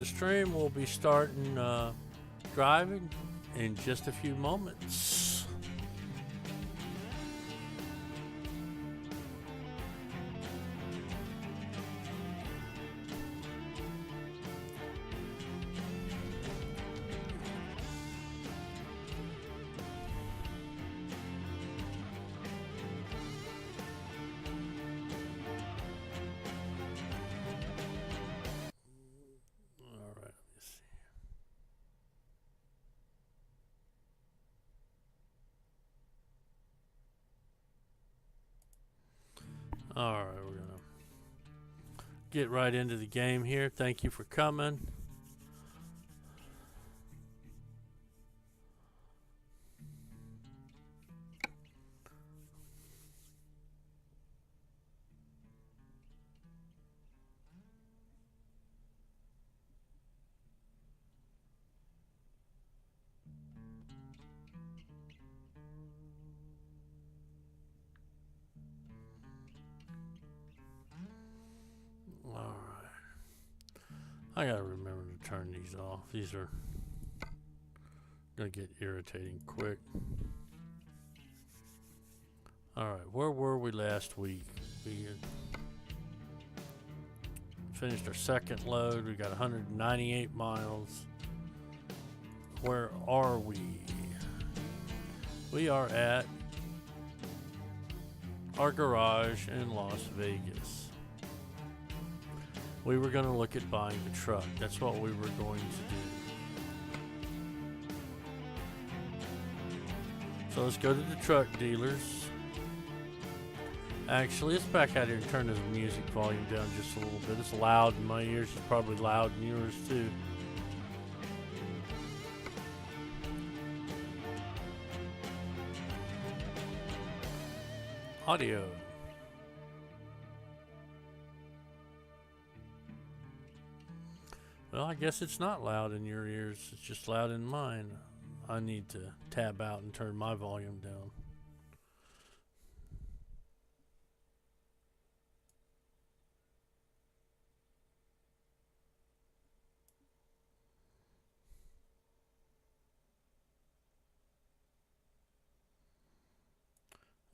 The stream will be starting driving in just a few moments. All right, let me see. All right, we're gonna get right into the game here. Thank you for coming. All right, I gotta remember to turn these off. These are gonna get irritating quick. All right, where were we last week? We finished our second load. We got 198 miles. Where are we? We are at our garage in Las Vegas. We were going to look at buying the truck. That's what we were going to do. So let's go to the truck dealers. Actually, let's back out here and turn this music volume down just a little bit. It's loud in my ears. It's probably loud in yours too. Audio. Well, I guess it's not loud in your ears. It's just loud in mine. I need to tab out and turn my volume down.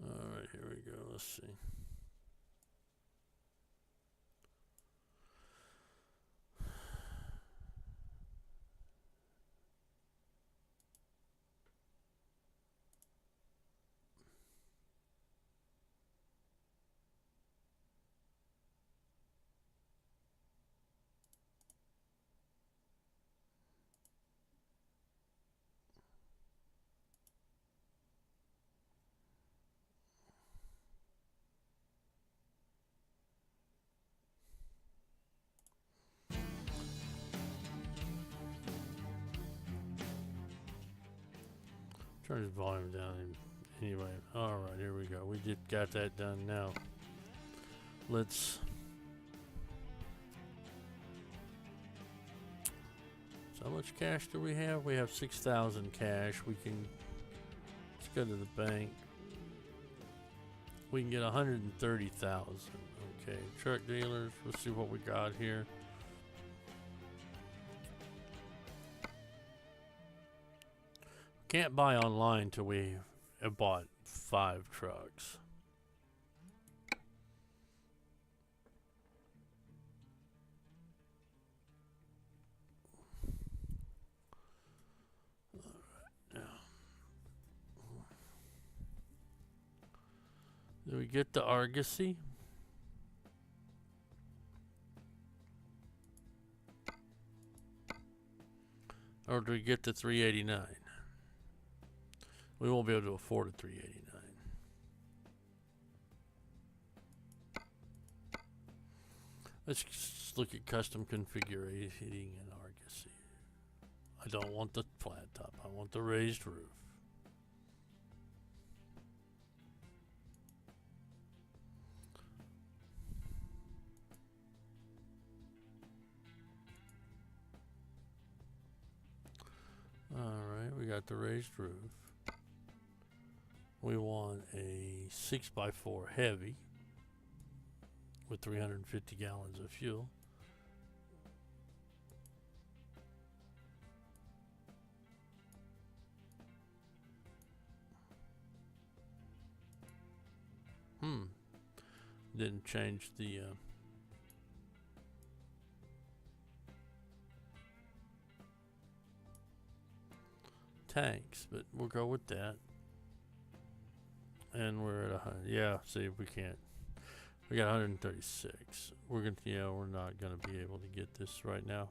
All right, here we go. Let's see. Turn his volume down anyway. All right, here we go. We got that done now. Let's. So how much cash do we have? We have 6,000 cash. Let's go to the bank. We can get 130,000. Okay, truck dealers. Let's see what we got here. Can't buy online till we have bought 5 trucks. Do we get the Argosy? Or do we get the 389? We won't be able to afford a 389. Let's just look at custom configuring an Argosy. I don't want the flat top. I want the raised roof. Alright, we got the raised roof. We want a 6x4 heavy with 350 gallons of fuel. Didn't change the tanks, but we'll go with that. And we're at 100. Yeah, see, we can't. We got 136. We're gonna, yeah, we're not gonna be able to get this right now.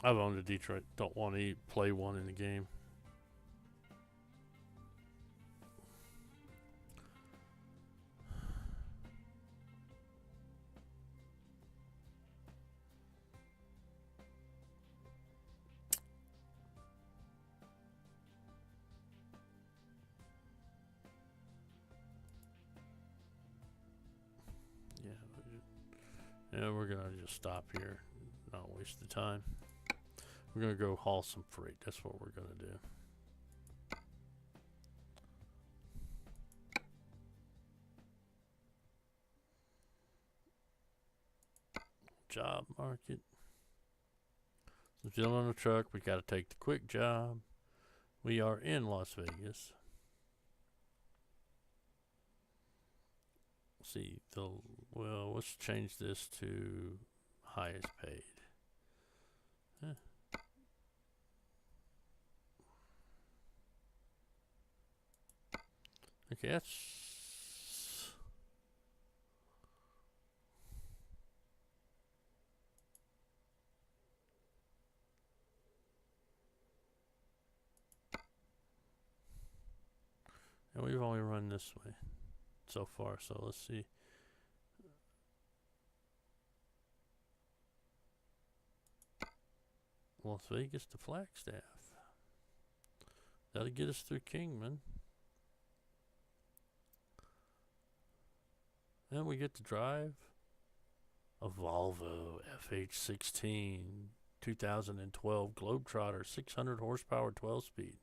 I've owned a Detroit. Don't want to play one in the game. Yeah, we're gonna just stop here, not waste the time. We're gonna go haul some freight. That's what we're gonna do. Job market. Since we're on the truck, we gotta take the quick job. We are in Las Vegas. See the, well, let's change this to highest paid. Huh. Okay, that's and we've only run this way so far, so let's see. Las Vegas to Flagstaff. That'll get us through Kingman. Then we get to drive a Volvo FH16 2012 Globetrotter, 600 horsepower, 12 speed.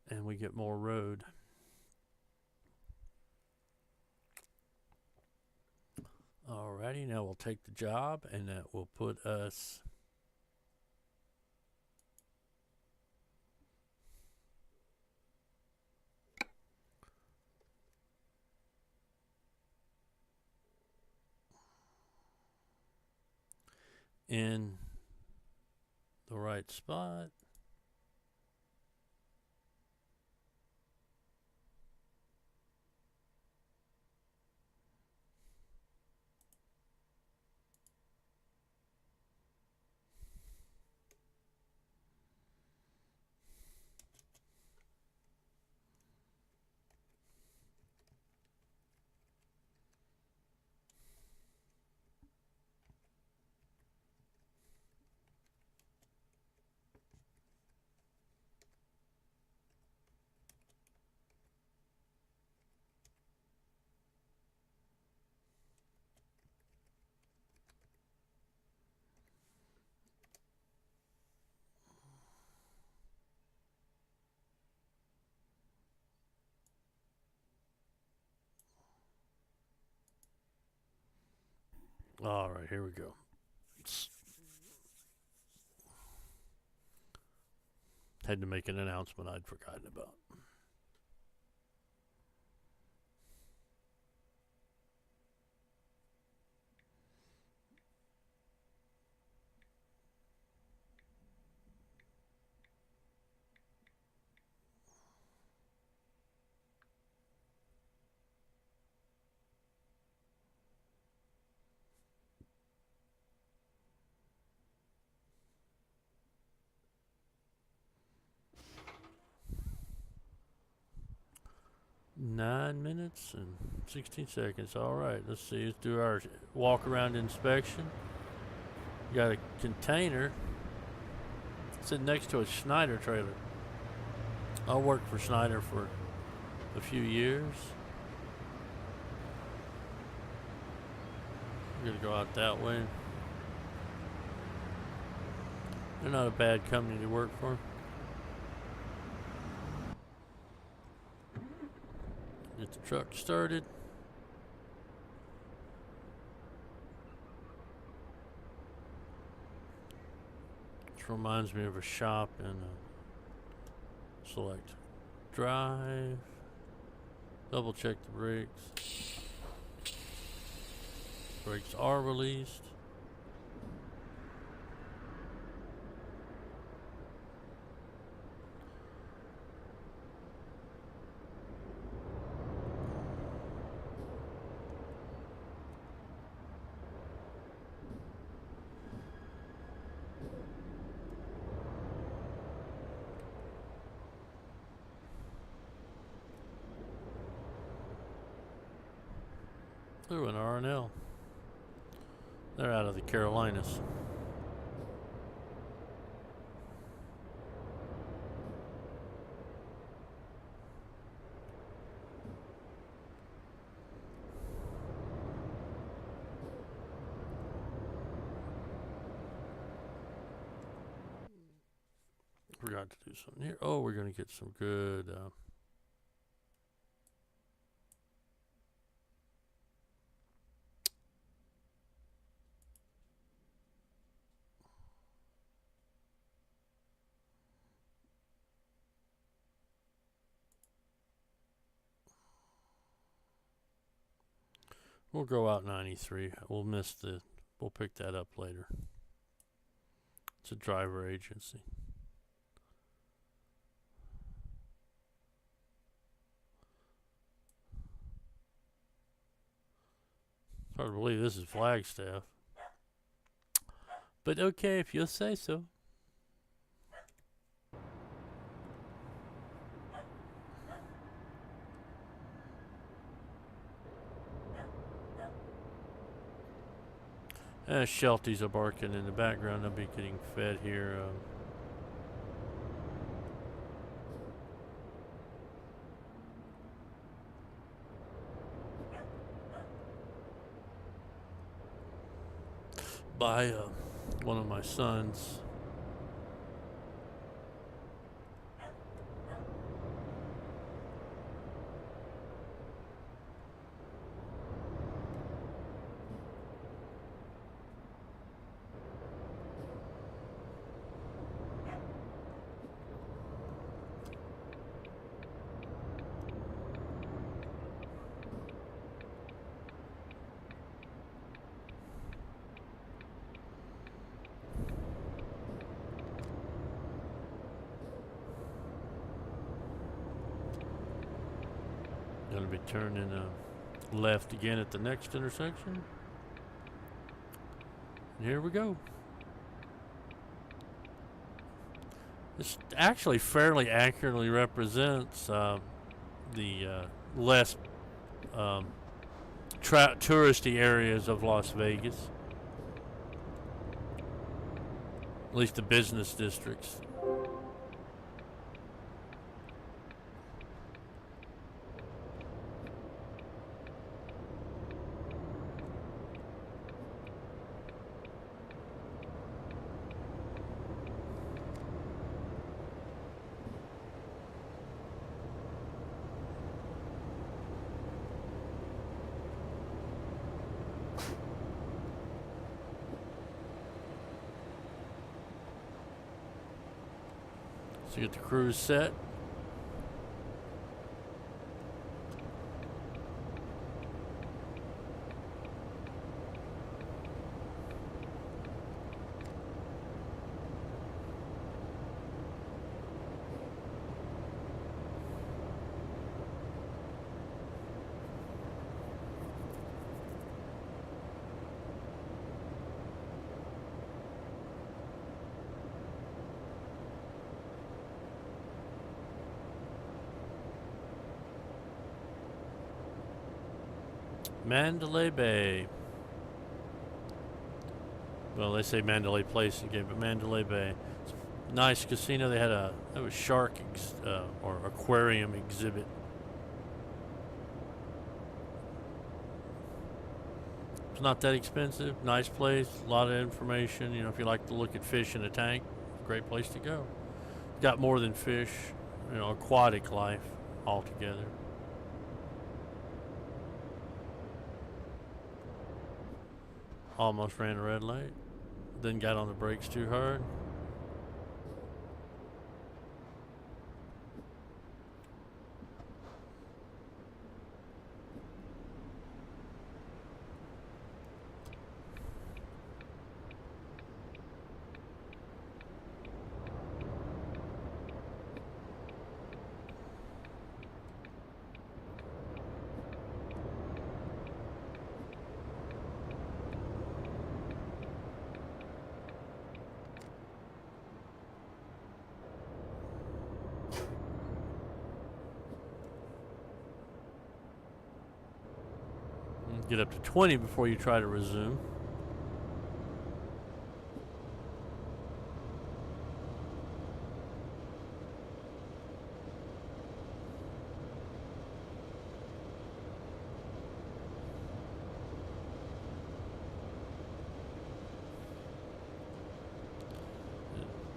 And we get more road. Alrighty, now we'll take the job, and that will put us in the right spot. All right, here we go. Had to make an announcement I'd forgotten about. Nine minutes and 16 seconds. All right, let's see. Let's do our walk around inspection. Got a container sitting next to a Schneider trailer. I worked for Schneider for a few years. We're gonna go out that way. They're not a bad company to work for. Get the truck started. reminds me of a shop and select drive. Double check the brakes. Brakes are released. Ooh, an R&L. They're out of the Carolinas. Forgot to do something here. Oh, we're going to get some good... we'll go out 93. We'll miss the... We'll pick that up later. It's a driver agency. Hard to believe this is Flagstaff. But okay, if you'll say so. Shelties are barking in the background. They'll be getting fed here. By one of my sons. Going to be turning left again at the next intersection. And here we go. This actually fairly accurately represents the less touristy areas of Las Vegas. At least the business districts. So get the cruise set. Mandalay Bay. Well, they say Mandalay Place again, but Mandalay Bay. It's a nice casino. They had a shark or aquarium exhibit. It's not that expensive. Nice place. A lot of information. You know, if you like to look at fish in a tank, great place to go. Got more than fish. You know, aquatic life altogether. Almost ran a red light. Then got on the brakes too hard. Get up to 20 before you try to resume.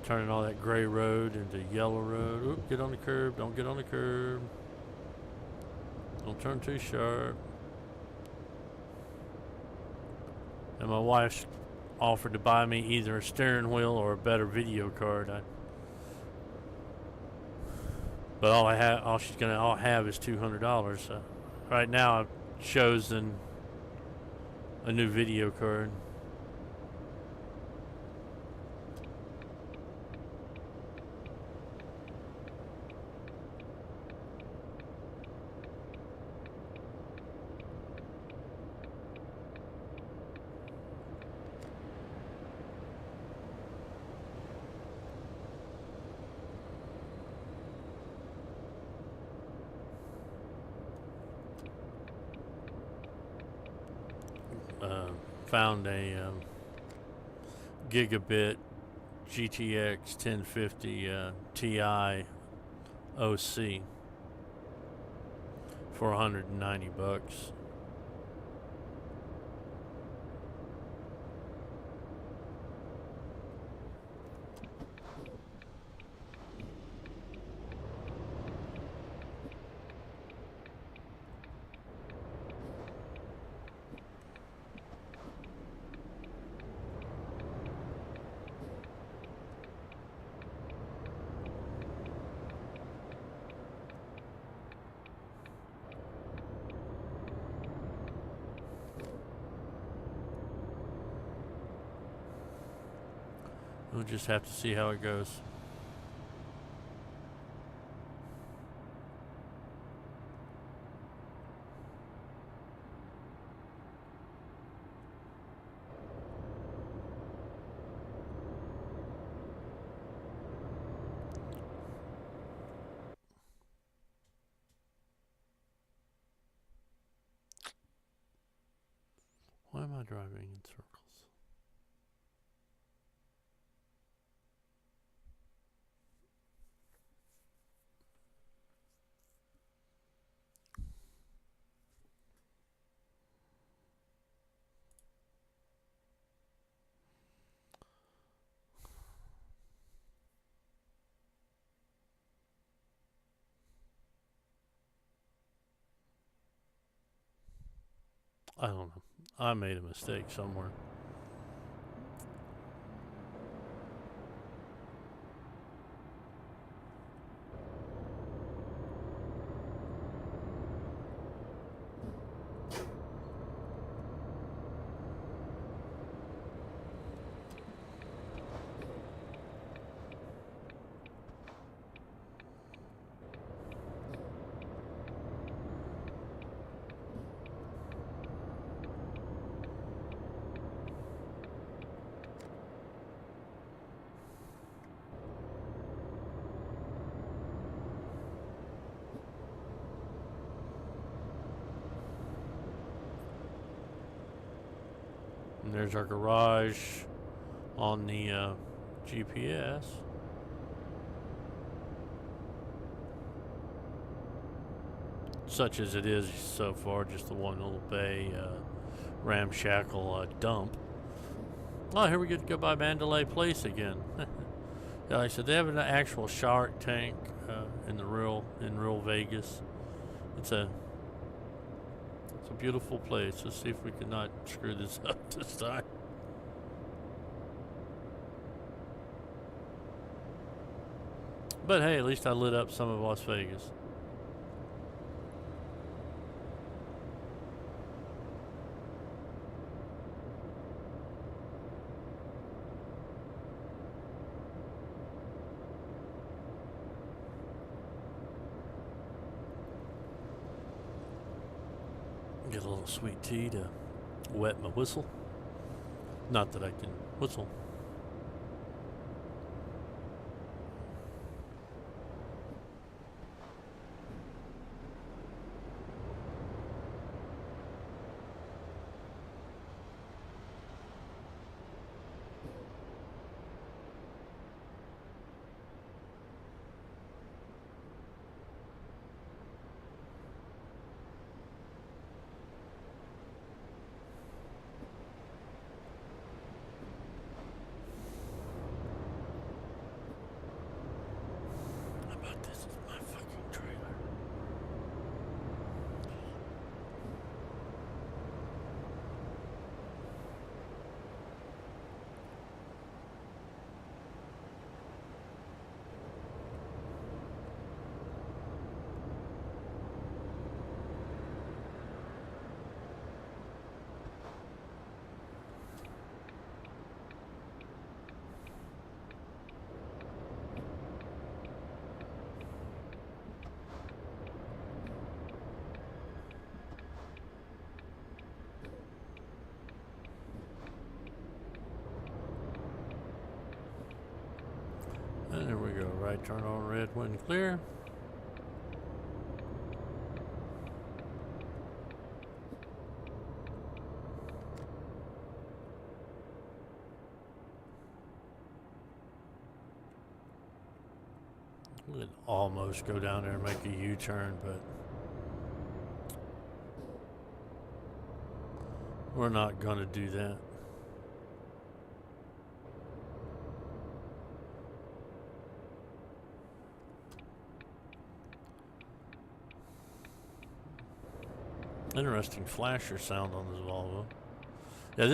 Turning all that gray road into yellow road. Oop, get on the curb. Don't get on the curb. Don't turn too sharp. And my wife's offered to buy me either a steering wheel or a better video card. But all she's gonna have is $200. So right now I've chosen a new video card. Found a gigabit GTX 1050 Ti OC for $190. We'll just have to see how it goes. Why am I driving in circles? I don't know. I made a mistake somewhere. And there's our garage on the GPS. Such as it is so far, just the one little bay ramshackle dump. Oh, here we get to go by Mandalay Place again. Yeah, like I said, they have an actual Shark Tank in real Vegas. It's a beautiful place. Let's see if we can not screw this up this time. But hey, at least I lit up some of Las Vegas. Get a little sweet tea to wet my whistle. Not that I can whistle. go. Right turn on red when clear. We'd almost go down there and make a U-turn, but we're not going to do that. Interesting flasher sound on this Volvo. Yeah,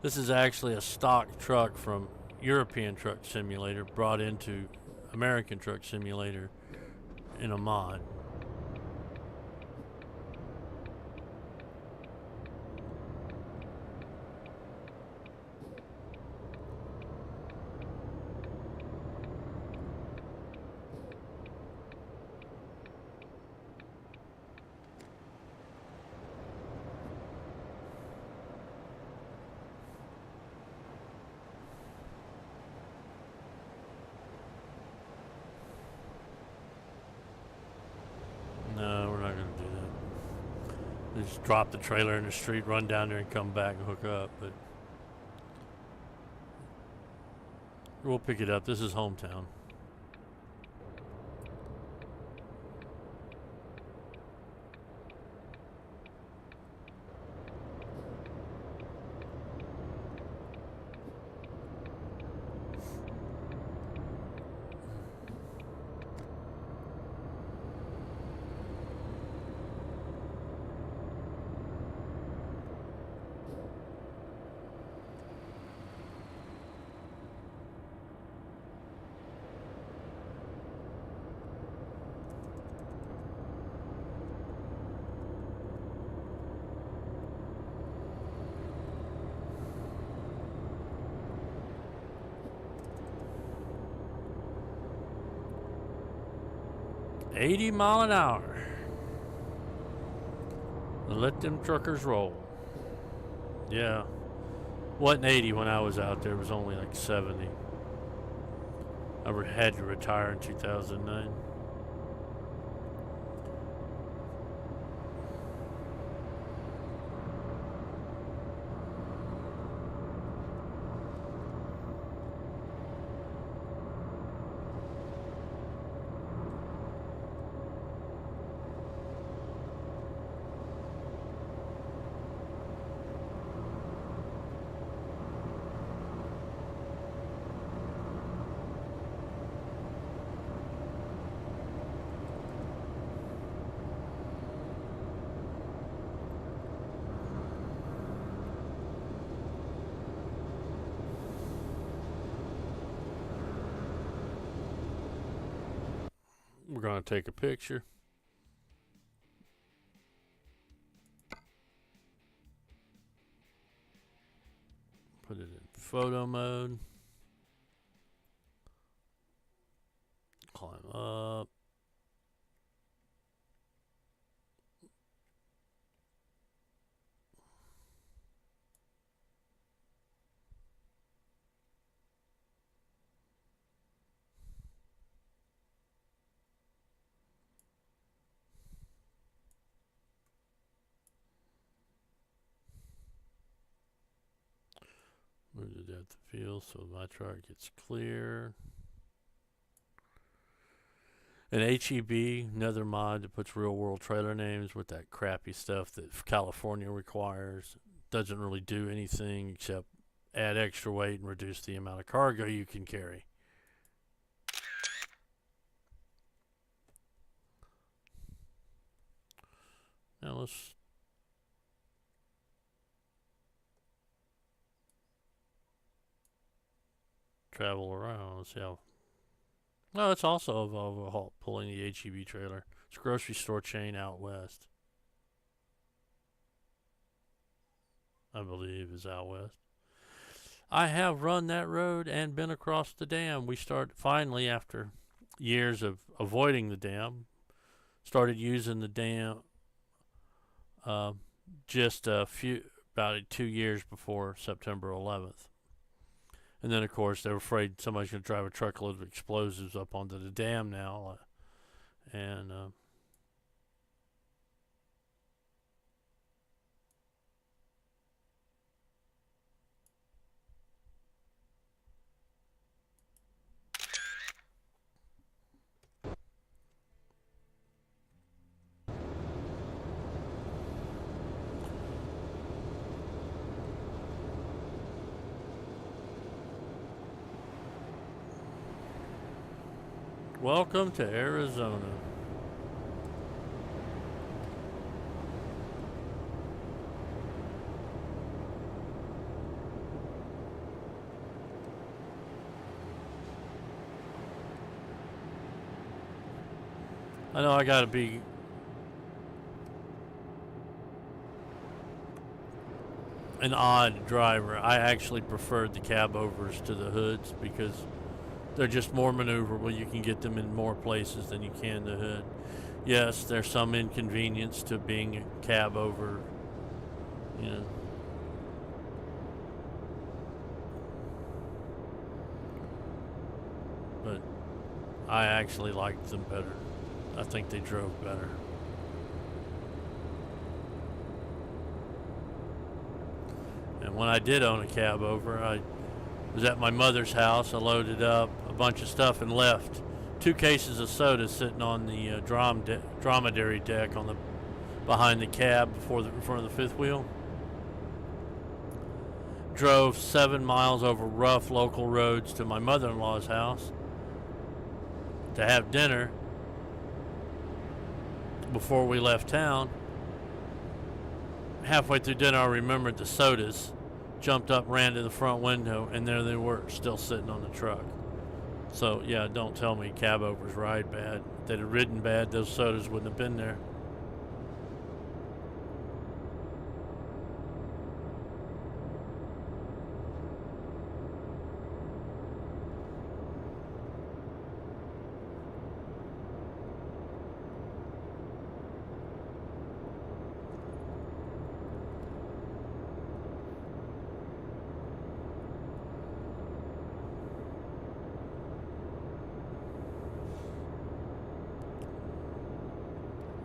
this is actually a stock truck from European Truck Simulator brought into American Truck Simulator in a mod. No, we're not going to do that. Just drop the trailer in the street, run down there and come back and hook up. But we'll pick it up. This is hometown. $80 miles an hour. Let them truckers roll. Yeah. Wasn't 80 when I was out there. It was only like 70. I had to retire in 2009. We're going to take a picture. Put it in photo mode. Climb up. Move the depth of field so my truck gets clear. An HEB, another mod that puts real world trailer names with that crappy stuff that California requires. Doesn't really do anything except add extra weight and reduce the amount of cargo you can carry. Now let's travel around. Let's see how. No, it's also a Volvo Halt pulling the HEB trailer. It's a grocery store chain out west. I believe is out west. I have run that road and been across the dam. We finally, after years of avoiding the dam, started using the dam just about 2 years before September 11th. And then, of course, they're afraid somebody's going to drive a truckload of explosives up onto the dam now. And welcome to Arizona. I know I gotta be an odd driver. I actually preferred the cab overs to the hoods because they're just more maneuverable. You can get them in more places than you can the hood. Yes, there's some inconvenience to being a cab over, you know. But I actually liked them better. I think they drove better. And when I did own a cab over, I was at my mother's house. I loaded up a bunch of stuff and left 2 cases of soda sitting on the dromedary deck on the behind the cab in front of the fifth wheel. Drove 7 miles over rough local roads to my mother-in-law's house to have dinner before we left town. Halfway through dinner, I remembered the sodas, jumped up, ran to the front window, and there they were, still sitting on the truck. So, yeah, don't tell me cab overs ride bad. If they'd have ridden bad, those sodas wouldn't have been there.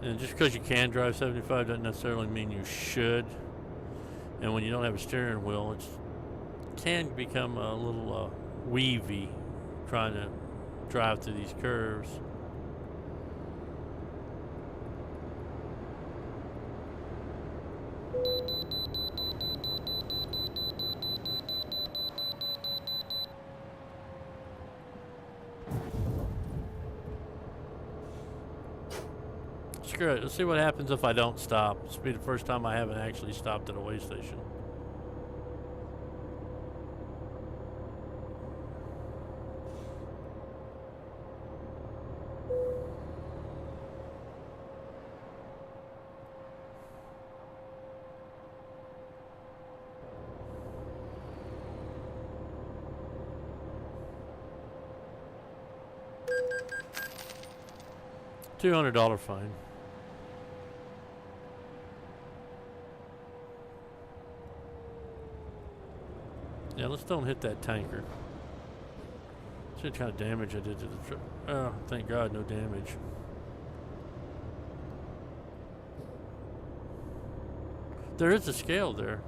And just because you can drive 75 doesn't necessarily mean you should. And when you don't have a steering wheel, it can become a little weavy trying to drive through these curves. Screw it. Let's see what happens if I don't stop. This will be the first time I haven't actually stopped at a way station. $200 fine. Yeah, let's don't hit that tanker. See what kind of damage I did to the truck. Oh, thank God, no damage. There is a scale there.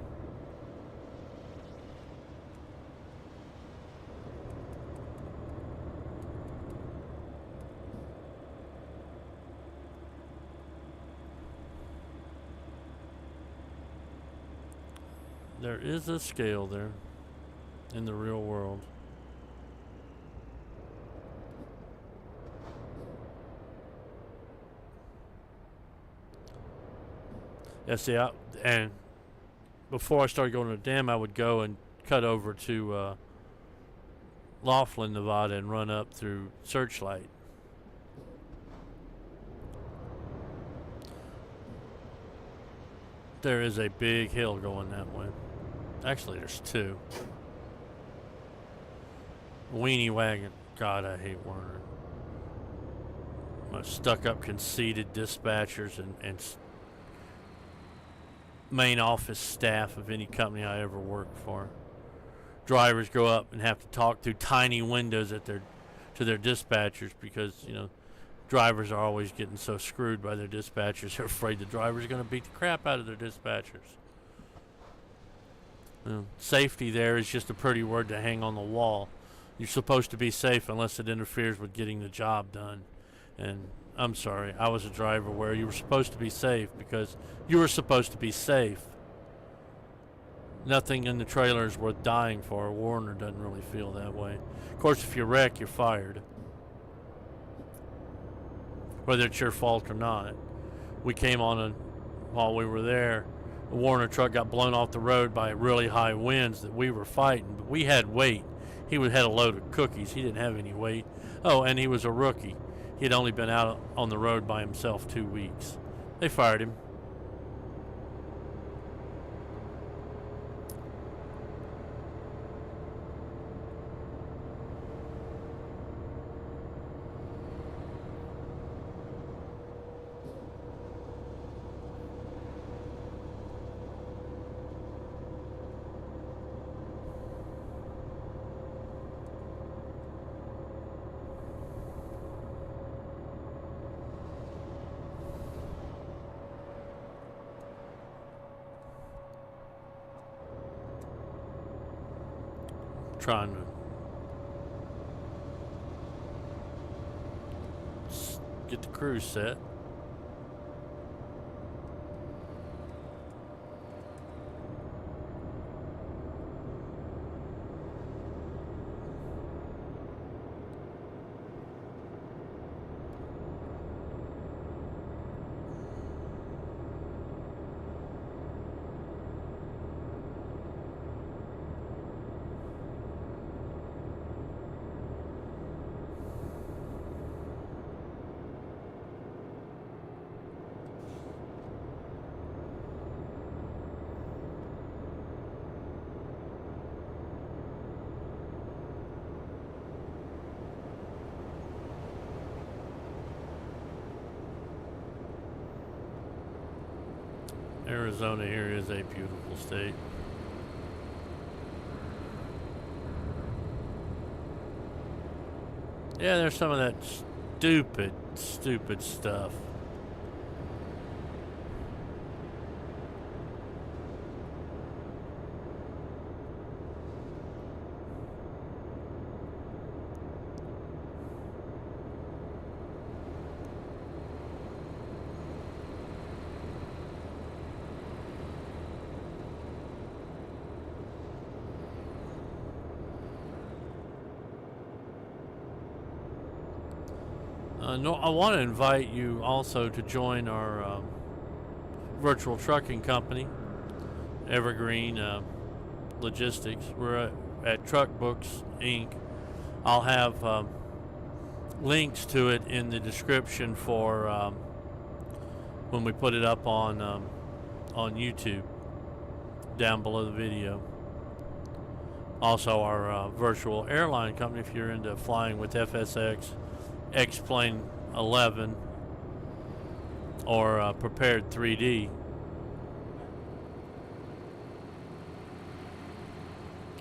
There is a scale there. In the real world. Yeah, see, and before I started going to the dam, I would go and cut over to Laughlin, Nevada, and run up through Searchlight. There is a big hill going that way. Actually, there's 2. Weenie wagon. God, I hate Werner. My stuck-up, conceited dispatchers and main office staff of any company I ever worked for. drivers go up and have to talk through tiny windows at to their dispatchers because, you know, drivers are always getting so screwed by their dispatchers. They're afraid the drivers are going to beat the crap out of their dispatchers. You know, safety there is just a pretty word to hang on the wall. You're supposed to be safe unless it interferes with getting the job done. And I'm sorry, I was a driver where you were supposed to be safe because you were supposed to be safe. Nothing in the trailer is worth dying for. Warner doesn't really feel that way. Of course, if you wreck, you're fired. Whether it's your fault or not. We came on while we were there, a Warner truck got blown off the road by really high winds that we were fighting, but we had weight. He had a load of cookies. He didn't have any weight. Oh, and he was a rookie. He had only been out on the road by himself 2 weeks. They fired him. Trying to get the crew set. Arizona here is a beautiful state. Yeah, there's some of that stupid stuff. No, I want to invite you also to join our virtual trucking company, Evergreen Logistics. We're at Truck Books Inc. I'll have links to it in the description for when we put it up on YouTube down below the video. Also, our virtual airline company, if you're into flying with FSX, X-Plane 11 or Prepared 3D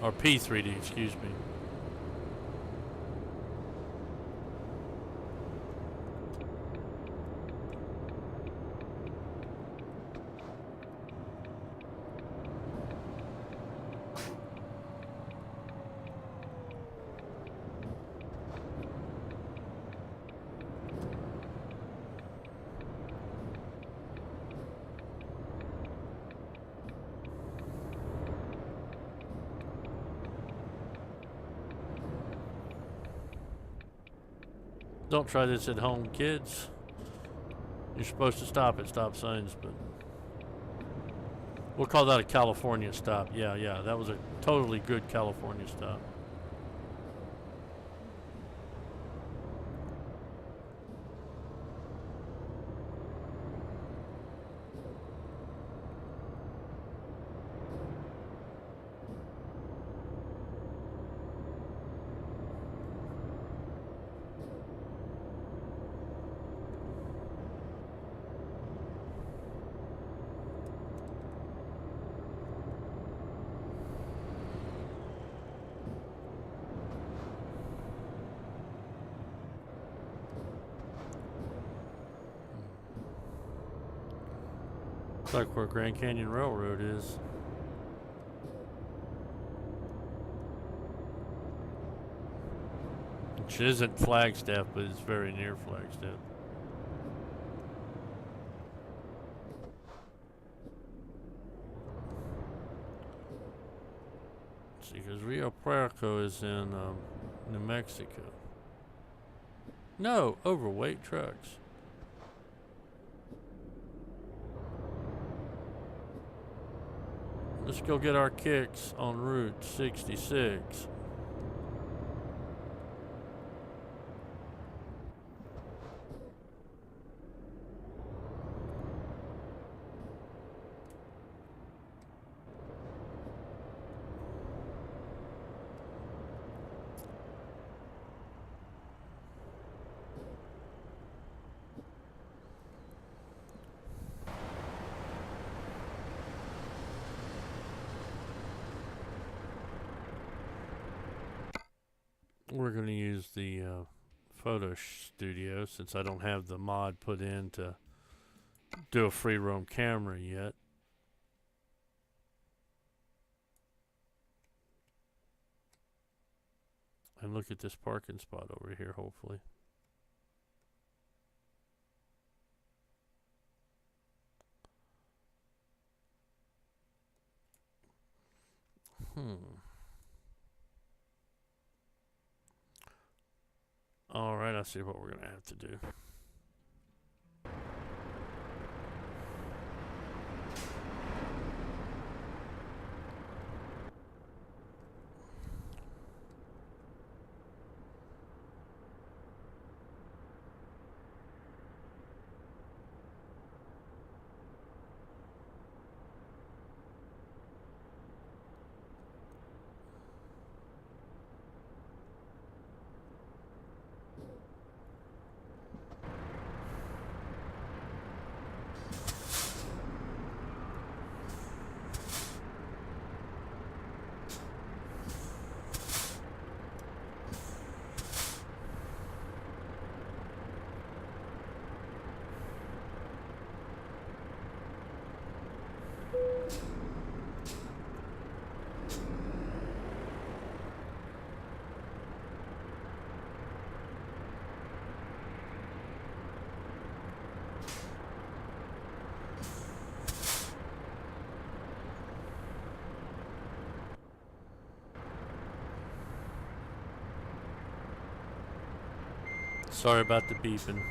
or P3D, excuse me. Don't try this at home, kids. You're supposed to stop at stop signs, but we'll call that a California stop. Yeah, that was a totally good California stop. It's like where Grand Canyon Railroad is. Which isn't Flagstaff, but it's very near Flagstaff. Let's see, because Rio Puerco is in New Mexico. No, overweight trucks. Let's go get our kicks on Route 66. We're going to use the photo studio since I don't have the mod put in to do a free roam camera yet. And look at this parking spot over here, hopefully. Alright, I see what we're going to have to do. Sorry about the beeping.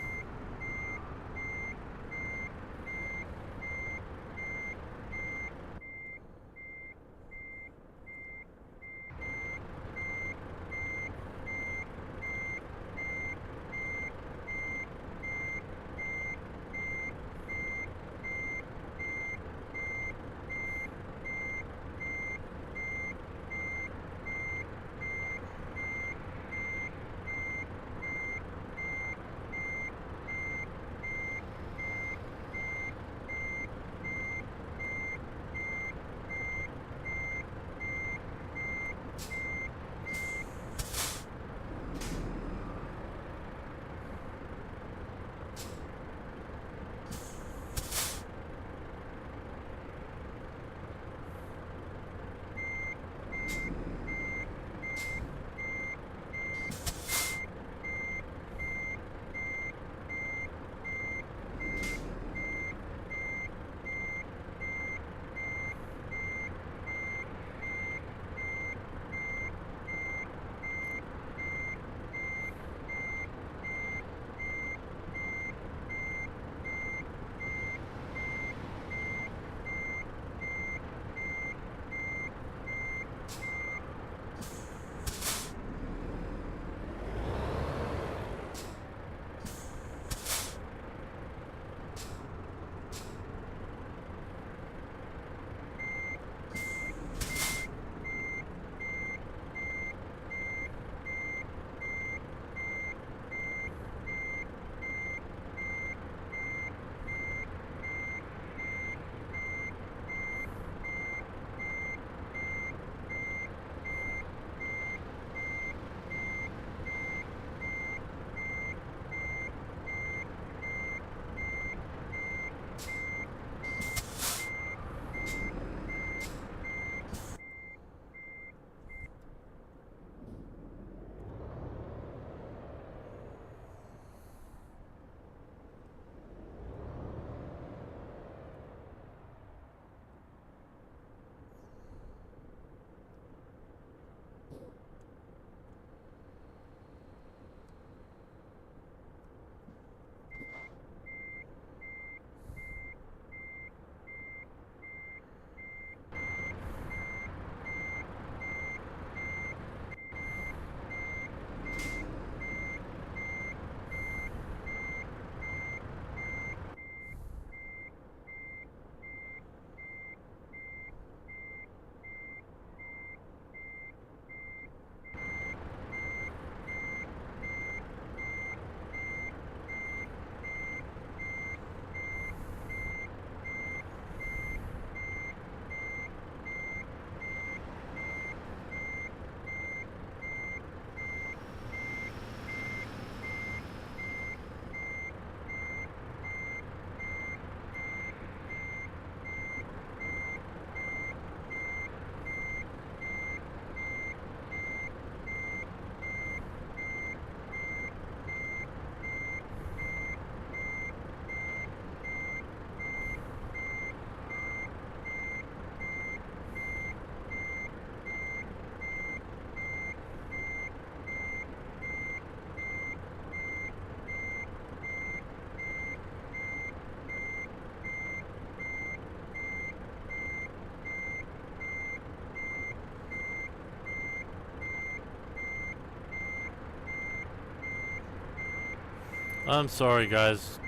I'm sorry, guys.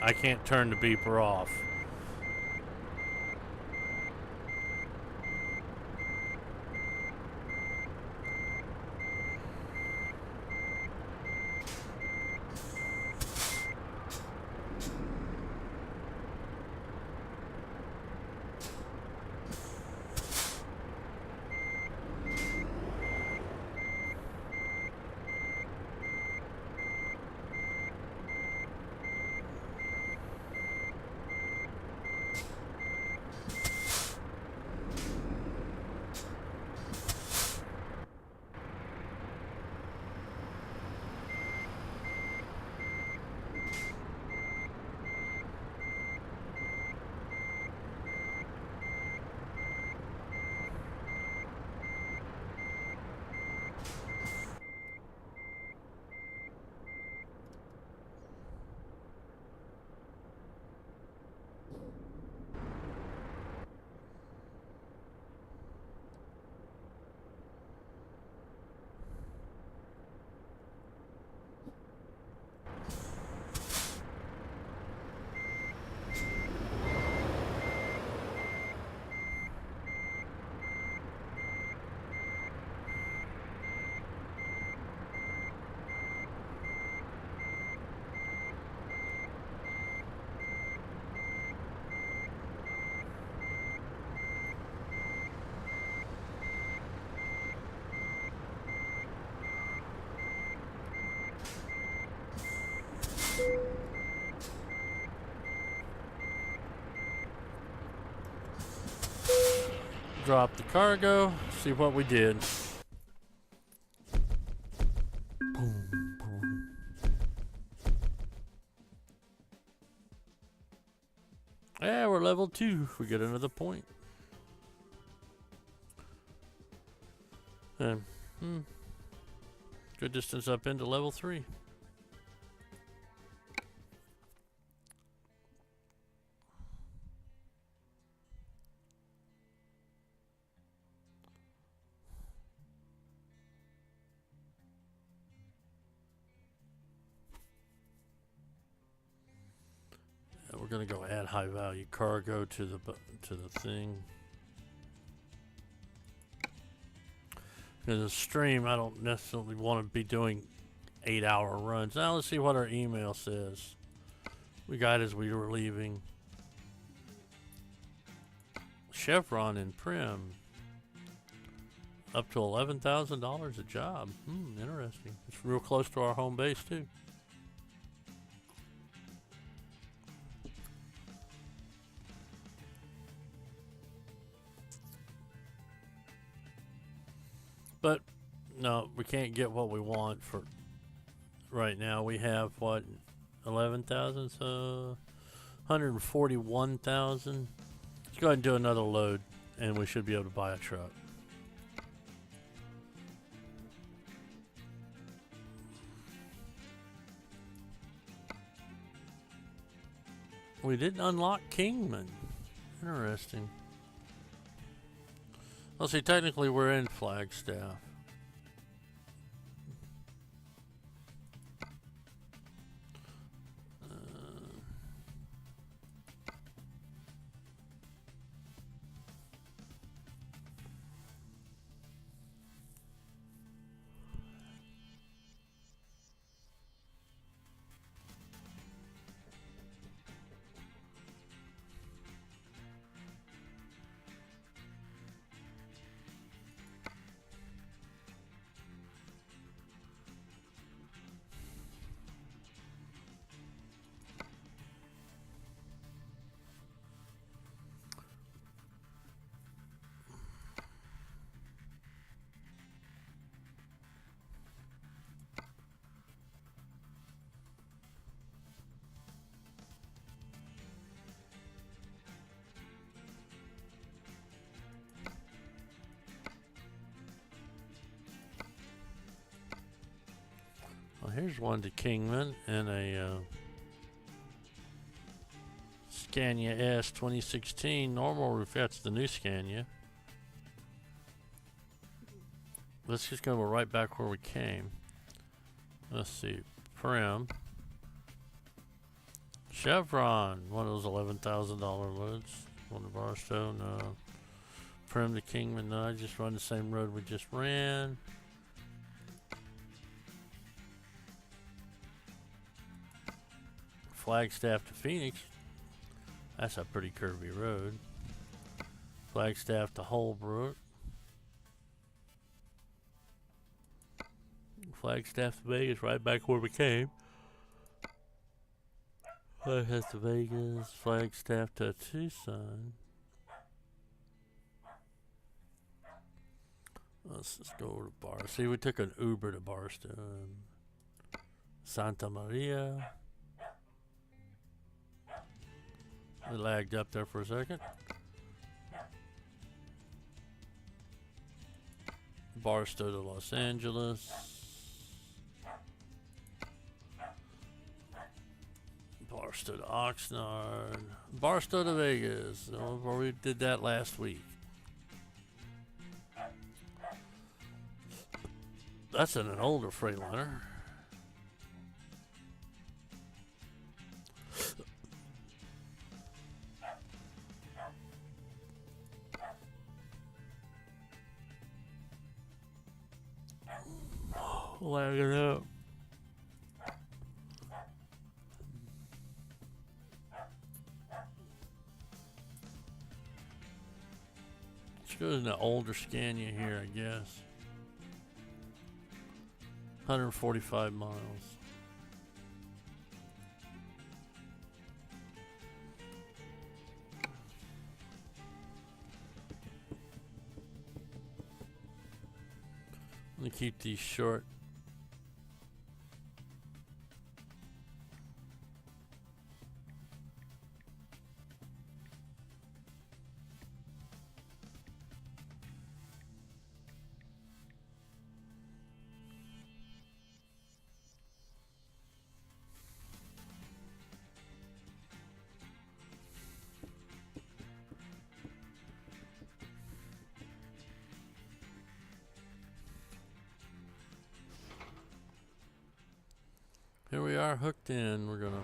I can't turn the beeper off. Drop the cargo, see what we did. Boom, boom. Yeah, we're level 2. We get another point. And, good distance up into level 3. We're gonna go add high value cargo to the thing. Because the stream, I don't necessarily want to be doing 8-hour runs. Now let's see what our email says. We got as we were leaving. Chevron and Prim. Up to $11,000 a job. Interesting. It's real close to our home base too. But no, we can't get what we want for right now. We have what, 11,000, so 141,000. Let's go ahead and do another load, and we should be able to buy a truck. We didn't unlock Kingman. Interesting. Well, see, technically we're in Flagstaff. Well, here's one to Kingman and a Scania S 2016 normal roof. That's the new Scania. Let's just go right back where we came. Let's see. Prim. Chevron, one of those $11,000 loads. On the Barstow, no. Prim to Kingman, no. I just run the same road we just ran. Flagstaff to Phoenix. That's a pretty curvy road. Flagstaff to Holbrook. Flagstaff to Vegas, right back where we came. Flagstaff to Vegas, Flagstaff to Tucson. Let's just go over to Barstow. See, we took an Uber to Barstow. Santa Maria. We lagged up there for a second. Barstow to Los Angeles. Barstow to Oxnard. Barstow to Vegas. Where we did that last week. That's an older Freightliner. Lagging up. Let's go to the older Scania here, I guess. 145 miles. I'm gonna keep these short. Here we are, hooked in. We're gonna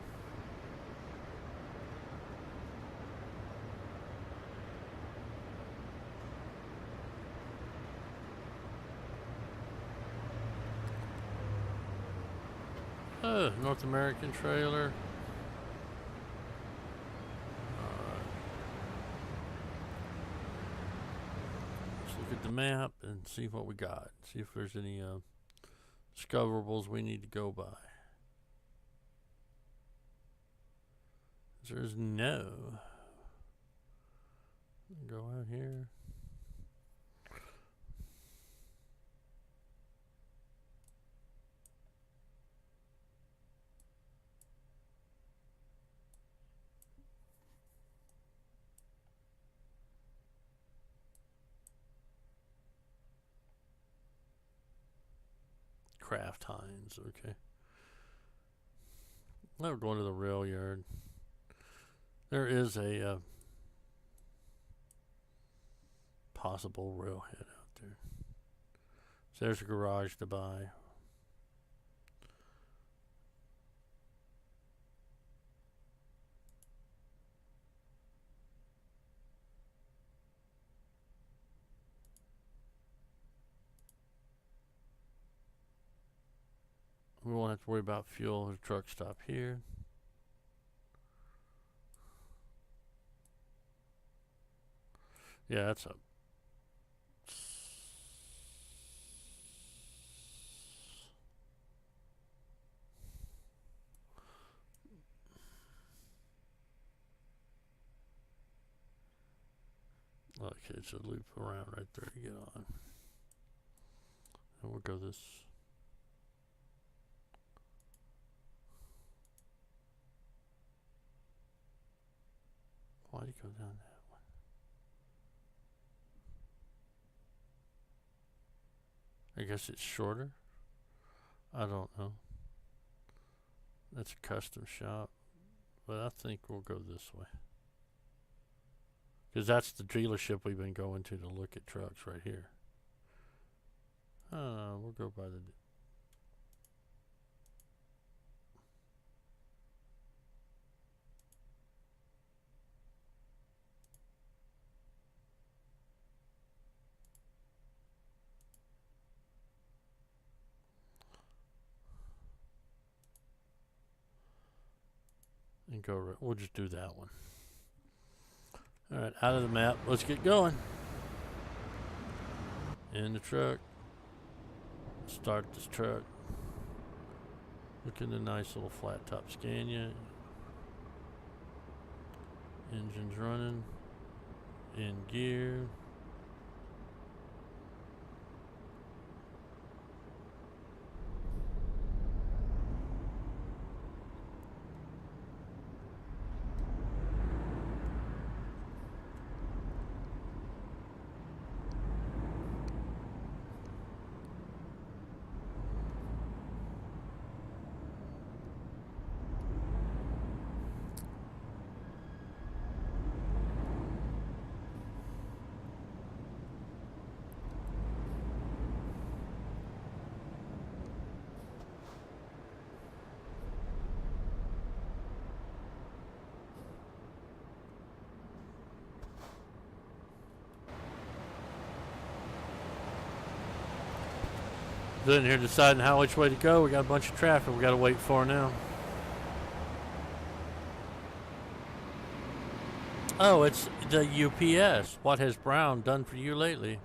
North American trailer. Let's look at the map and see what we got. See if there's any discoverables we need to go by. There's no. Go out here. Kraft Heinz, okay. Now we're going to the rail yard. There is a possible railhead out there. So there's a garage to buy. We won't have to worry about fuel. There's a truck stop here. Yeah, that's a okay, it's a loop around right there to get on. And we'll go this. Why do you go down that one? I guess it's shorter. I don't know. That's a custom shop. But I think we'll go this way. Because that's the dealership we've been going to look at trucks right here. We'll go by the... and go right. We'll just do that one. All right, out of the map. Let's get going. In the truck. Start this truck. Look at the nice little flat top Scania. Engine's running. In gear. Sitting here deciding which way to go. We got a bunch of traffic we got to wait for now. Oh, it's the UPS. What has Brown done for you lately?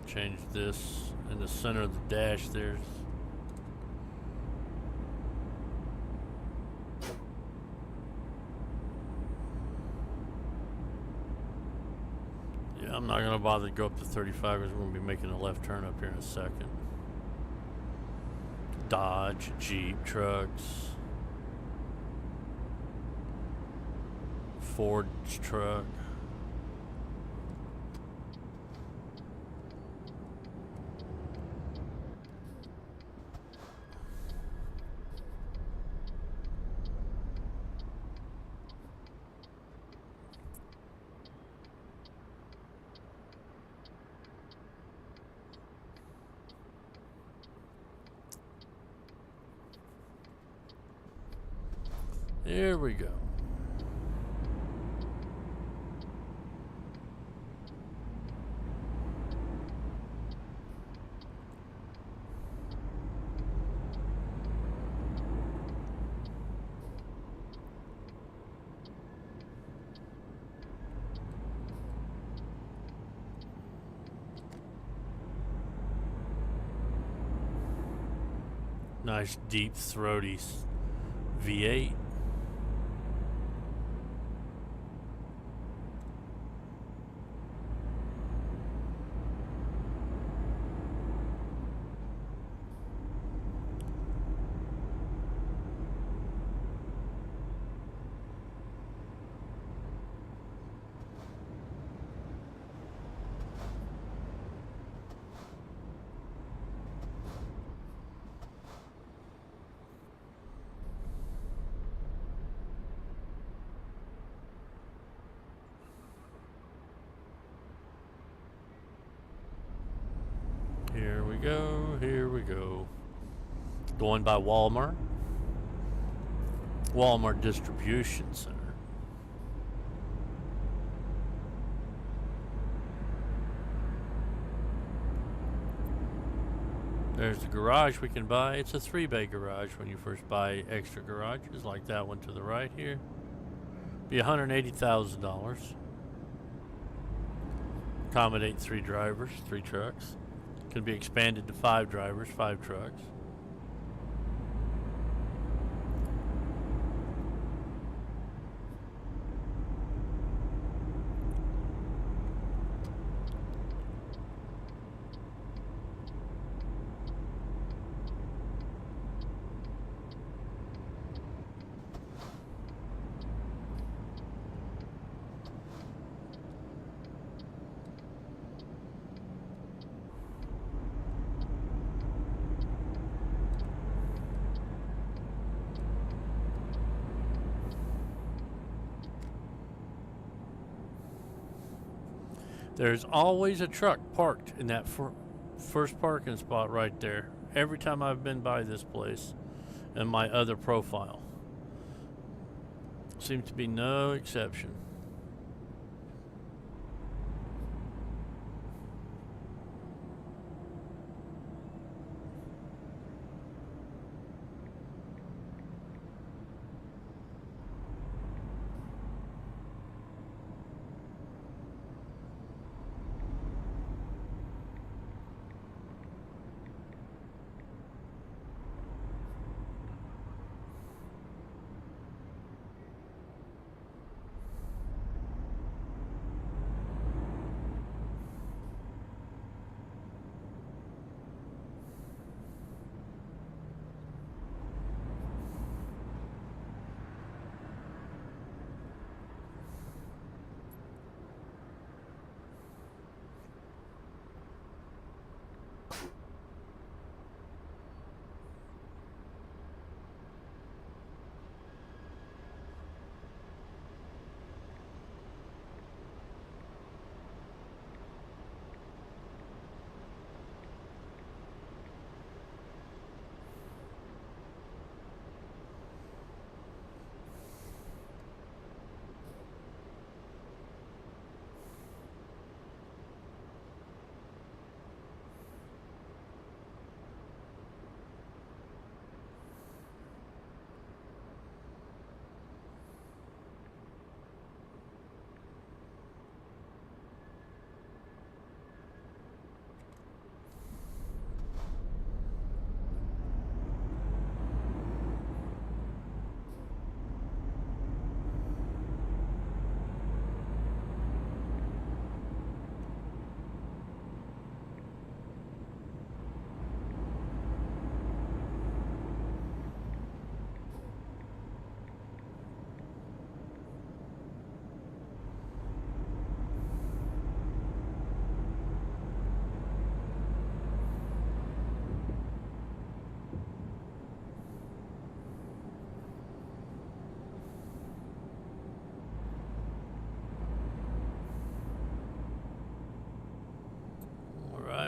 Change this in the center of the dash. There's I'm not gonna bother to go up to 35 because we're gonna be making a left turn up here in a second. Dodge, Jeep, trucks, Ford's truck. Here we go. Nice deep throaty V8. Here we go, here we go. Going by Walmart. Walmart Distribution Center. There's the garage we can buy. It's a 3-bay garage when you first buy extra garages, like that one to the right here. Be $180,000. Accommodate 3 drivers, 3 trucks. Can be expanded to 5 drivers, 5 trucks. There's always a truck parked in that first parking spot right there. Every time I've been by this place in my other profile. Seems to be no exception.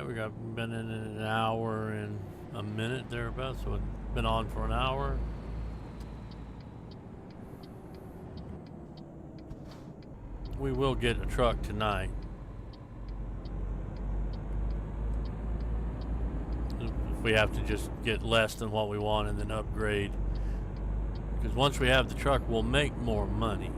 We got been in an hour and a minute thereabouts, so it's been on for an hour. We will get a truck tonight. If we have to just get less than what we want and then upgrade. Because once we have the truck, we'll make more money.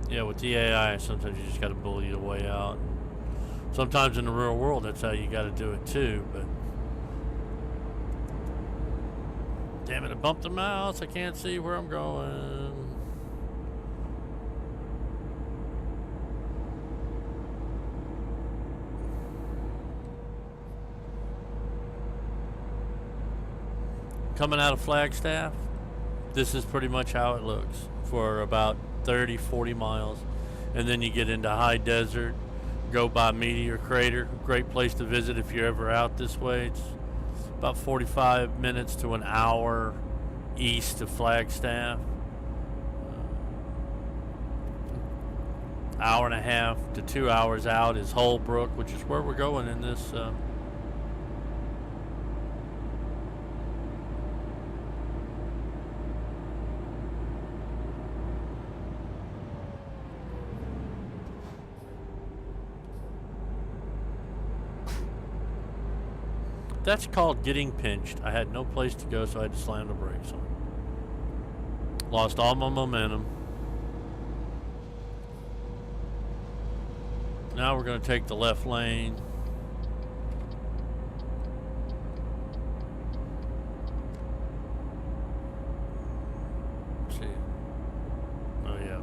Yeah, with the AI, sometimes you just got to bully your way out. Sometimes in the real world, that's how you got to do it too, but... Damn it, I bumped the mouse. I can't see where I'm going. Coming out of Flagstaff, this is pretty much how it looks for about 30-40 miles, and then you get into high desert, go by Meteor Crater. Great place to visit if you're ever out this way. It's about 45 minutes to an hour east of Flagstaff. Hour and a half to 2 hours out is Holbrook, which is where we're going in this That's called getting pinched. I had no place to go, so I had to slam the brakes on. Lost all my momentum. Now we're going to take the left lane. Let's see. Oh, yeah.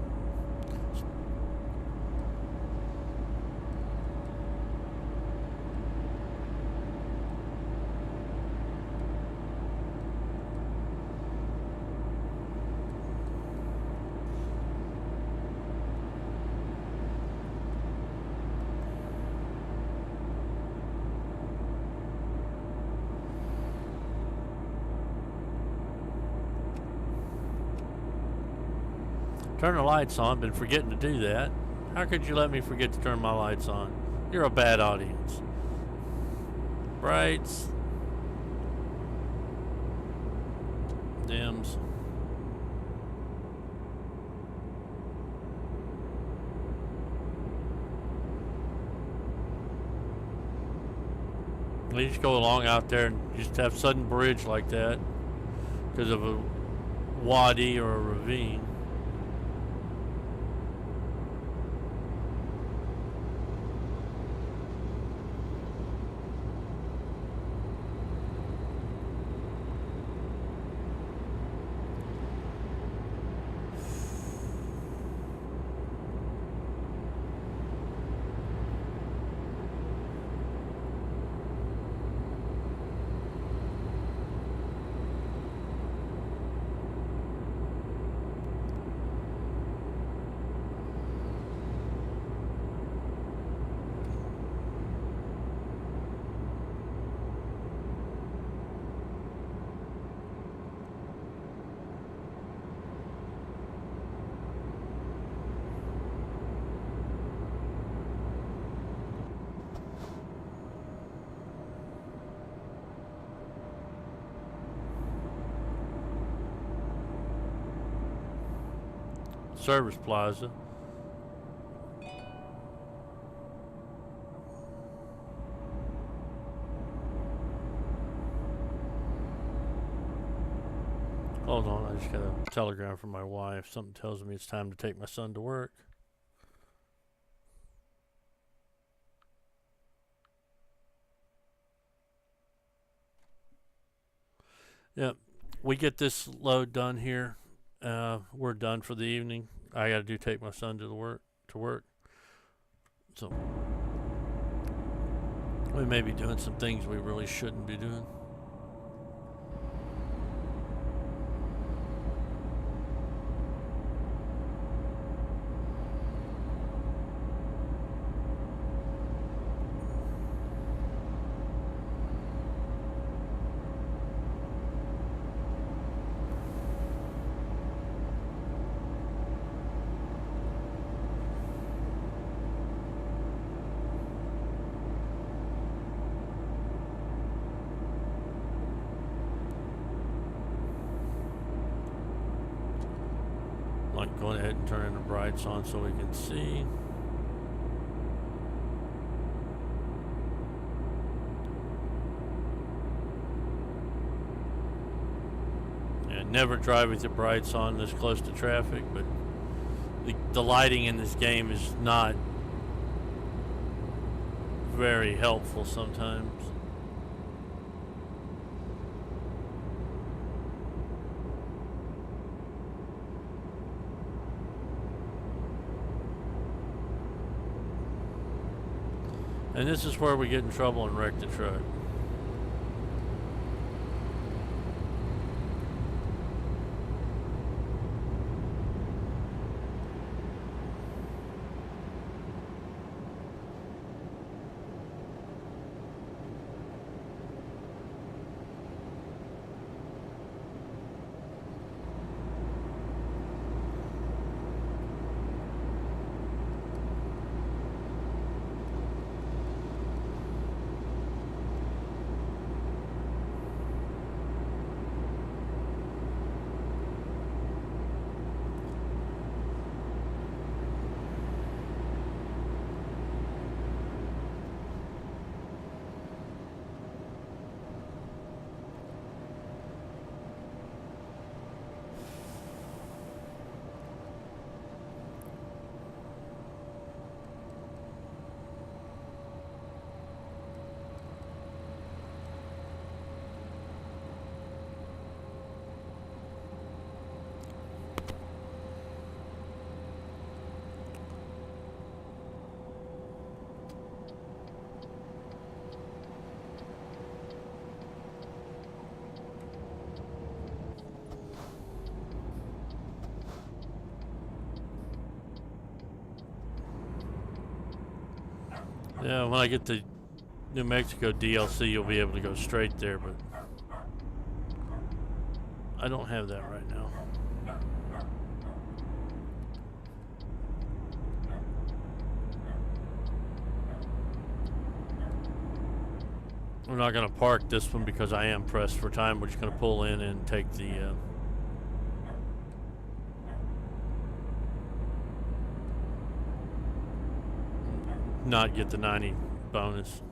Turn the lights on. Been forgetting to do that. How could you let me forget to turn my lights on? You're a bad audience. Brights. Dims. You just go along out there and just have sudden bridge like that because of a wadi or a ravine. Service Plaza. Hold on, I just got a telegram from my wife. Something tells me it's time to take my son to work. Yep, we get this load done here. We're done for the evening. I got to take my son to work. So we may be doing some things we really shouldn't be doing. Like going ahead and turning the brights on so we can see. And never drive with your brights on this close to traffic, but the lighting in this game is not very helpful sometimes. And this is where we get in trouble and wreck the truck. Yeah, when I get to New Mexico DLC, you'll be able to go straight there, but I don't have that right now. I'm not going to park this one because I am pressed for time. We're just going to pull in and take the not get the 90 bonus.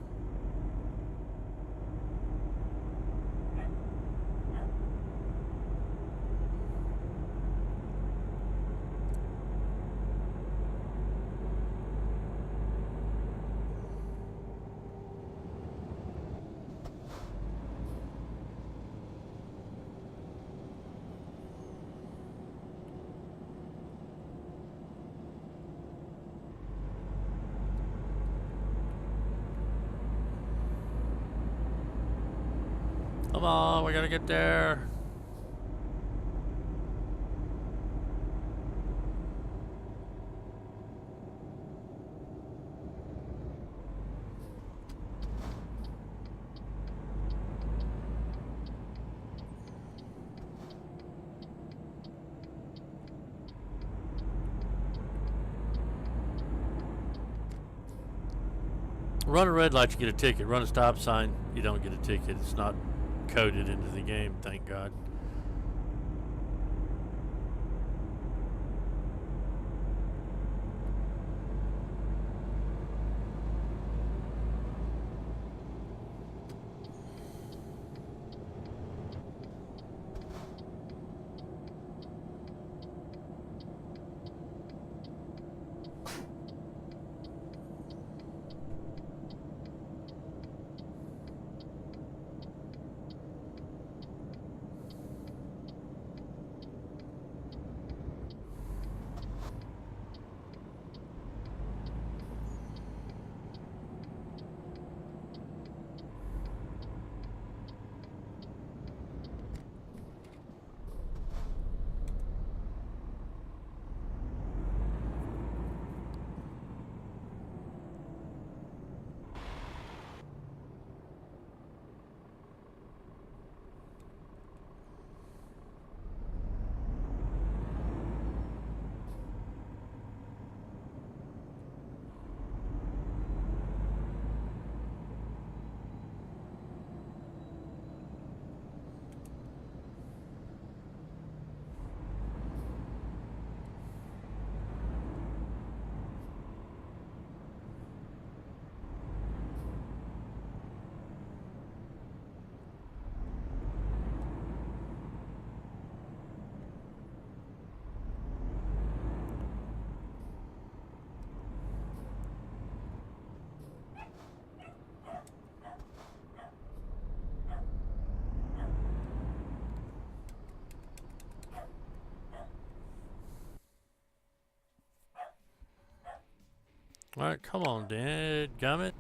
Come on, we gotta get there. Run a red light, you get a ticket. Run a stop sign, you don't get a ticket. It's not coded into the game, thank God. Alright, come on, dadgummit.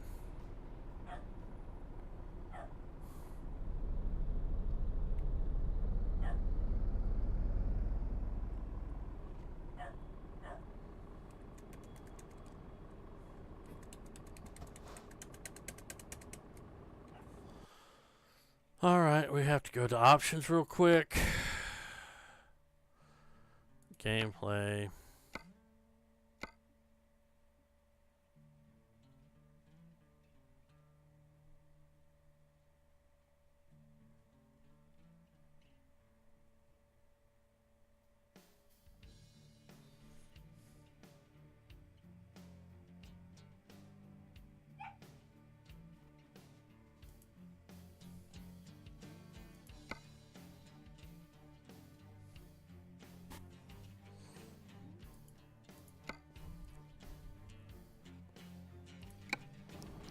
Alright, we have to go to options real quick. Gameplay.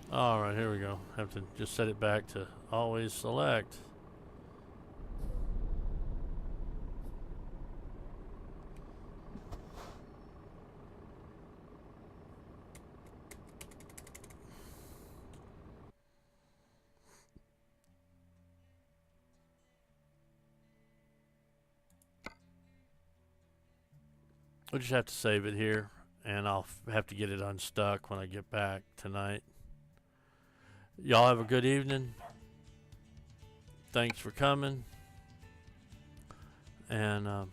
Alright, here we go. Have to just set it back to always select. We'll just have to save it here, and I'll have to get it unstuck when I get back tonight. Y'all have a good evening. Thanks for coming. And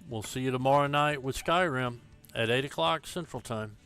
we'll see you tomorrow night with Skyrim at 8 o'clock Central Time.